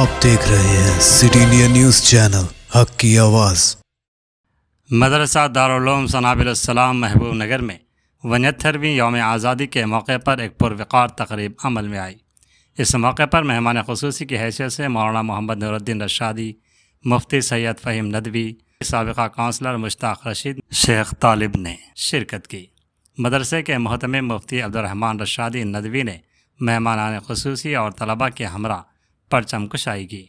آپ دیکھ رہے ہیں سٹی انڈیا نیوز چینل، حق کی آواز۔ مدرسہ دارالعلوم سنابل السلام محبوب نگر میں 69ویں یوم آزادی کے موقع پر ایک پروقار تقریب عمل میں آئی۔ اس موقع پر مہمان خصوصی کی حیثیت سے مولانا محمد نور الدین رشادی، مفتی سید فہیم ندوی، سابقہ کونسلر مشتاق رشید، شیخ طالب نے شرکت کی۔ مدرسے کے محتمم مفتی عبدالرحمن رشادی ندوی نے مہمانان خصوصی اور طلباء کے ہمراہ پرچم کشائی کی۔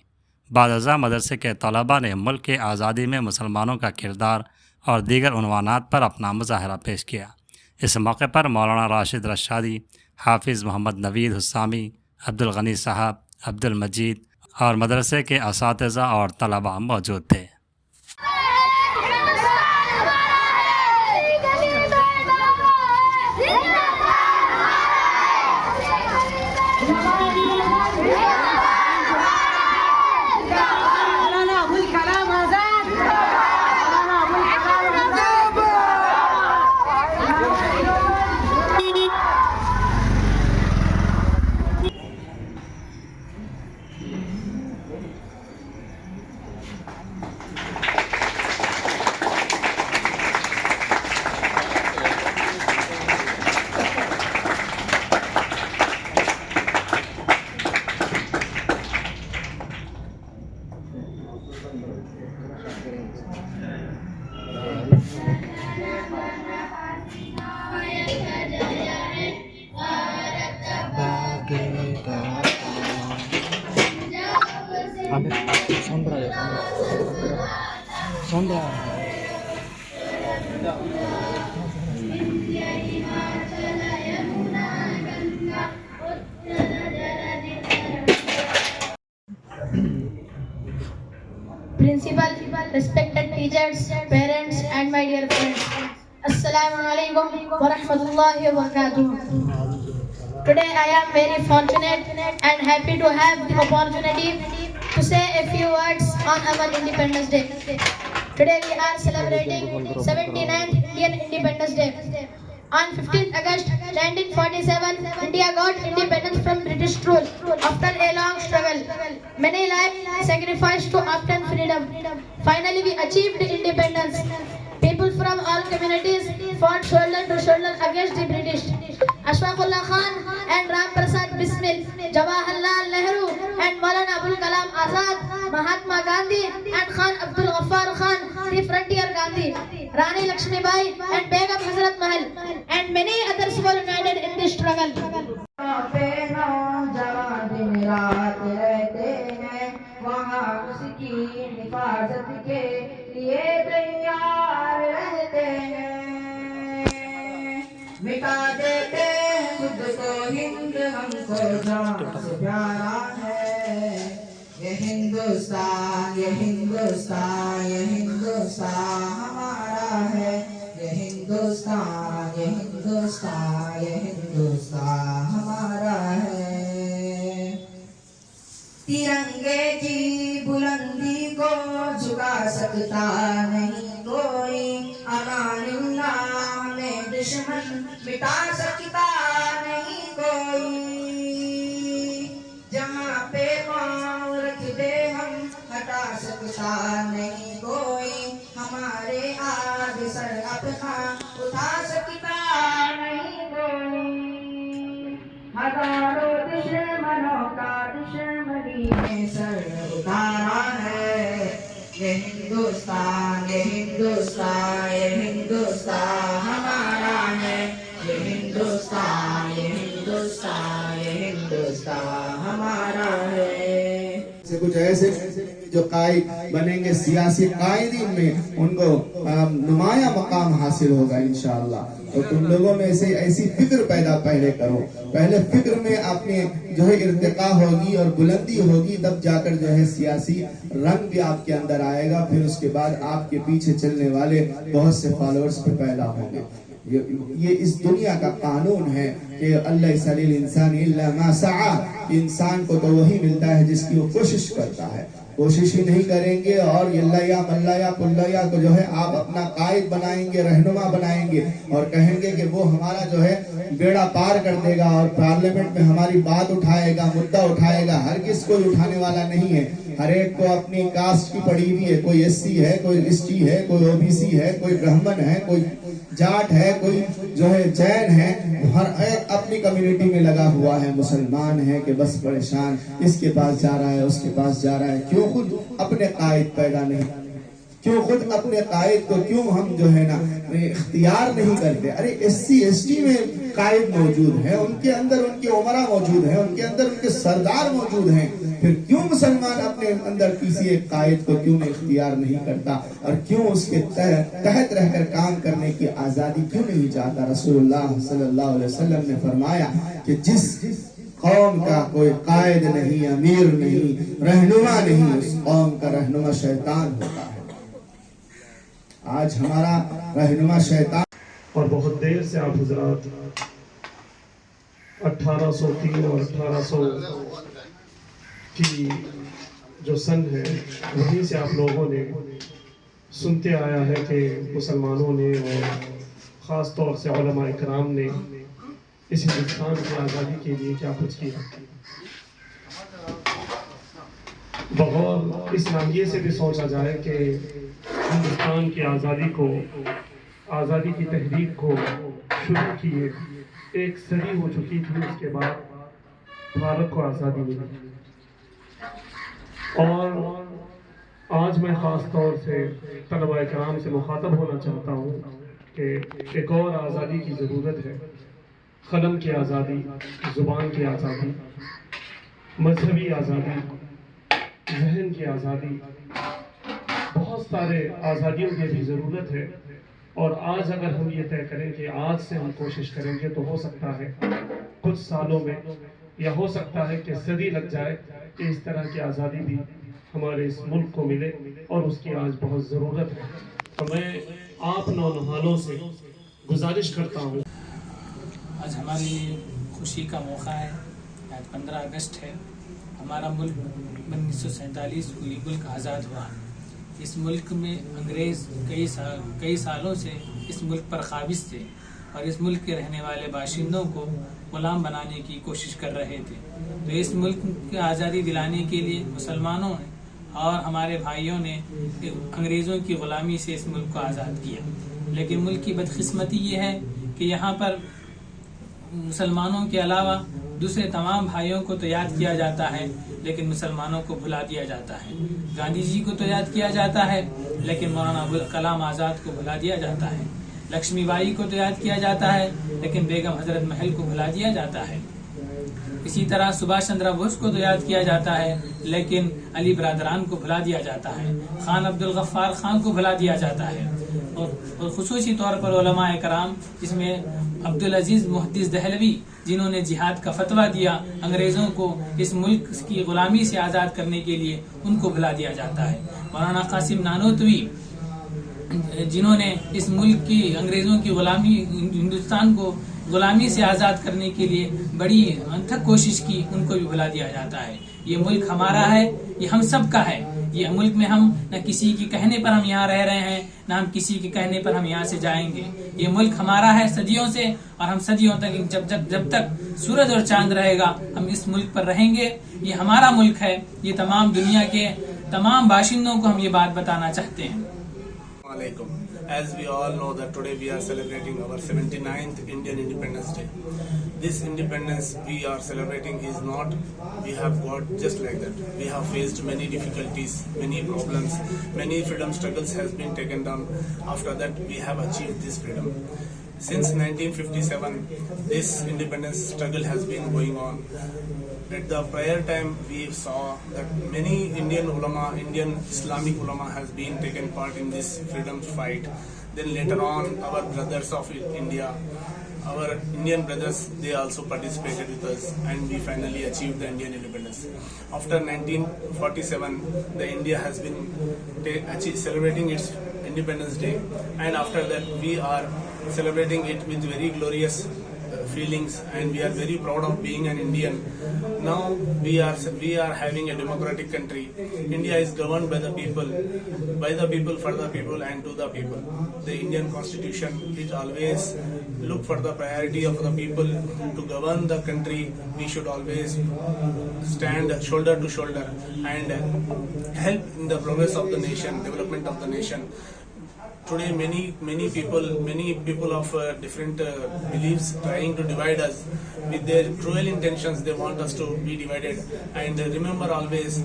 بعد ازاں مدرسے کے طلباء نے ملک کی آزادی میں مسلمانوں کا کردار اور دیگر عنوانات پر اپنا مظاہرہ پیش کیا۔ اس موقع پر مولانا راشد رشادی، حافظ محمد نوید حسامی، عبدالغنی صاحب، عبدالمجید اور مدرسے کے اساتذہ اور طلباء موجود تھے۔ Principal, respected teachers, parents and my dear friends, Assalamu alaikum wa rahmatullahi wa barakatuh. Today I am very fortunate and happy to have the opportunity to say a few words on our Independence Day. Today we are celebrating 79th Indian Independence Day. On 15th August 1947, India got independence from British rule after a long struggle. Many lives sacrificed to obtain freedom. Finally, we achieved independence. People from all communities fought shoulder to shoulder against the British. Ashfaqullah Khan and Ram Prasad Bismil, Jawaharlal Nehru and Maulana Abul Kalam Azad, Mahatma Gandhi and Khan Abdul Ghaffar Khan, the frontier Gandhi, Rani Lakshmi Bai and Begum Hazrat Mahal and many others were united in this struggle. مٹا دیتے خود کو ہند ہم کو جان سے پیارا ہے یہ ہندوستان، یہ ہندوستان، یہ ہندوستان ہمارا ہے، یہ ہندوستان، یہ ہندوستان، یہ ہندوستان ہمارا ہے۔ ترنگے کی بلندی کو جھکا سکتا نہیں کوئی، امان اللہ میں دشمن مٹا سکتا نہیں کوئی، جہاں پہ پاؤں رکھ دے ہم ہٹا سکتا نہیں کوئی، ہمارے آگ سر اپنا اٹھا سکتا نہیں کوئی، ہزاروں دشمنوں کا دشمنی میں سر اتارا ہے، یہ ہندوستان، یہ ہندوستان، یہ ہندوستان ہمارا ہے، یہ ہندوستان، یہ ہندوستان، یہ ہندوستان ہمارا ہے۔ کچھ ایسے جو قائد بنیں گے سیاسی قائدین میں، ان کو نمایاں مقام حاصل ہوگا انشاءاللہ۔ تو تم لوگوں میں سے ایسی فکر پیدا پہلے کرو، پہلے فکر میں اپنے جو ہے ارتقاء ہوگی اور بلندی ہوگی، تب جا کر جو ہے سیاسی رنگ بھی آپ کے اندر آئے گا، پھر اس کے بعد آپ کے پیچھے چلنے والے بہت سے فالوورز پہ پیدا ہوں گے۔ یہ اس دنیا کا قانون ہے کہ اللہ یسأل الانسان الا ما سعى، انسان کو تو وہی ملتا ہے جس کی وہ کوشش کرتا ہے۔ کوشش ہی نہیں کریں گے اور اللہ یا ملا یا پلیا کو جو ہے آپ اپنا قائد بنائیں گے، رہنما بنائیں گے اور کہیں گے کہ وہ ہمارا جو ہے بیڑا پار کر دے گا اور پارلیمنٹ میں ہماری بات اٹھائے گا, مدعا اٹھائے گا. ہرگز کوئی اٹھانے والا نہیں ہے. ہر ایک کو اپنی کاسٹ کی پڑی ہوئی ہے. کوئی ایس سی ہے, کوئی ایس ٹی ہے, کوئی او بی سی ہے, کوئی برہمن ہے, کوئی جاٹ ہے, کوئی جو ہے جین ہے. ہر ایک اپنی کمیونٹی میں لگا ہوا ہے. مسلمان ہے کہ بس پریشان, اس کے پاس جا رہا ہے, اس کے پاس جا رہا ہے. کیوں خود اپنے قائد پیدا نہیں, کیوں خود اپنے قائد کو کیوں ہم جو ہے نا اختیار نہیں کرتے؟ ارے ایس سی ایس ٹی میں قائد موجود ہے, ان کے اندر ان کے عمرہ موجود ہیں, ان کے اندر ان کے سردار موجود ہیں. پھر کیوں مسلمان اپنے اندر کسی ایک قائد کو کیوں اختیار نہیں کرتا, اور کیوں اس کے تحت رہ کر کام کرنے کی آزادی کیوں نہیں چاہتا؟ رسول اللہ صلی اللہ علیہ وسلم نے فرمایا کہ جس قوم کا کوئی قائد نہیں, امیر نہیں, رہنما نہیں, اس قوم کا رہنما شیطان ہوتا ہے. آج ہمارا رہنما شیطان. اور بہت دیر سے آپ حضرات 1803 اور 1800 کی جو سن ہے وہیں سے آپ لوگوں نے سنتے آیا ہے کہ مسلمانوں نے اور خاص طور سے علماء اکرام نے اس ہندوستان کی آزادی کے لیے کیا کچھ کیا. بغور اس ناحیے سے بھی سوچا جائے کہ ہندوستان کی آزادی کی تحریک کو شروع کیے 1 صدی ہو چکی تھی. اس کے بعد بھارت کو آزادی ملی, اور آج میں خاص طور سے طلباء کرام سے مخاطب ہونا چاہتا ہوں کہ ایک اور آزادی کی ضرورت ہے. قلم کی آزادی, زبان کی آزادی, مذہبی آزادی, ذہن کی آزادی, بہت سارے آزادیوں کی بھی ضرورت ہے. اور آج اگر ہم یہ طے کریں کہ آج سے ہم کوشش کریں گے تو ہو سکتا ہے کچھ سالوں میں, یا ہو سکتا ہے کہ صدی لگ جائے کہ اس طرح کی آزادی بھی ہمارے اس ملک کو ملے, اور اس کی آج بہت ضرورت ہے. تو میں آپ نونہالوں سے گزارش کرتا ہوں. آج ہمارے لیے خوشی کا موقع ہے. آج 15 اگست ہے. ہمارا ملک 1947 کو یہ ملک آزاد ہوا. اس ملک میں انگریز کئی سالوں سے اس ملک پر قابض تھے, اور اس ملک کے رہنے والے باشندوں کو غلام بنانے کی کوشش کر رہے تھے. تو اس ملک کی آزادی دلانے کے لیے مسلمانوں نے اور ہمارے بھائیوں نے انگریزوں کی غلامی سے اس ملک کو آزاد کیا. لیکن ملک کی بدقسمتی یہ ہے کہ یہاں پر مسلمانوں کے علاوہ دوسرے تمام بھائیوں کو تو یاد کیا جاتا ہے, لیکن مسلمانوں کو بھلا دیا جاتا ہے. گاندھی جی کو تو یاد کیا جاتا ہے, لیکن مولانا کلام آزاد کو بھلا دیا جاتا ہے. لکشمی بائی کو تو یاد کیا جاتا ہے, لیکن بیگم حضرت محل کو بھلا دیا جاتا ہے. اسی طرح سبھاش چندر بوس کو تو یاد کیا جاتا ہے, لیکن علی برادران کو بھلا دیا جاتا ہے. خان عبدالغفار خان کو بھلا دیا جاتا ہے. اور خصوصی طور پر علماء کرام, جس میں عبدالعزیز محدث دہلوی, جنہوں نے جہاد کا فتویٰ دیا انگریزوں کو اس ملک کی غلامی سے آزاد کرنے کے لیے, ان کو بھلا دیا جاتا ہے. مولانا قاسم نانوتوی, جنہوں نے اس ملک کی انگریزوں کی غلامی, ہندوستان کو غلامی سے آزاد کرنے کے لیے بڑی انتھک کوشش کی, ان کو بھی بھلا دیا جاتا ہے. یہ ملک ہمارا ہے, یہ ہم سب کا ہے. یہ ملک میں ہم نہ کسی کے کہنے پر ہم یہاں رہ رہے ہیں, نہ ہم کسی کے کہنے پر ہم یہاں سے جائیں گے. یہ ملک ہمارا ہے صدیوں سے, اور ہم صدیوں تک جب تک سورج اور چاند رہے گا ہم اس ملک پر رہیں گے. یہ ہمارا ملک ہے. یہ تمام دنیا کے تمام باشندوں کو ہم یہ بات بتانا چاہتے ہیں. As we all know that today we are celebrating our 79th Indian Independence Day. This independence we are celebrating is not we have got just like that. We have faced many difficulties, many problems, many freedom struggles has been taken down. After that we have achieved this freedom. Since 1957 this independence struggle has been going on. At the prior time we saw that many Indian ulama, Indian Islamic ulama has been taken part in this freedom fight. Then later on our brothers of India, our Indian brothers, they also participated with us, and we finally achieved the Indian independence. After 1947 the India has been celebrating its Independence Day, and after that we are celebrating it with very glorious feelings, and we are very proud of being an Indian. Now we are having a democratic country. India is governed by the people, for the people, and to the people. The Indian Constitution, it always look for the priority of the people. To govern the country, we should always stand shoulder to shoulder and help in the progress of the nation, development of the nation. Today, many people of different beliefs trying to divide us with their cruel intentions. They want us to be divided. And remember, always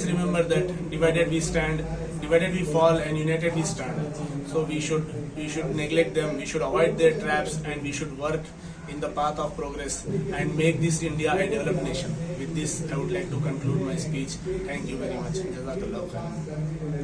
remember that divided we stand, divided we fall, and united we stand. So we should neglect them. We should avoid their traps, and we should work in the path of progress and make this India a developed nation. With this, I would like to conclude my speech. Thank you very much. Jazakallah khair.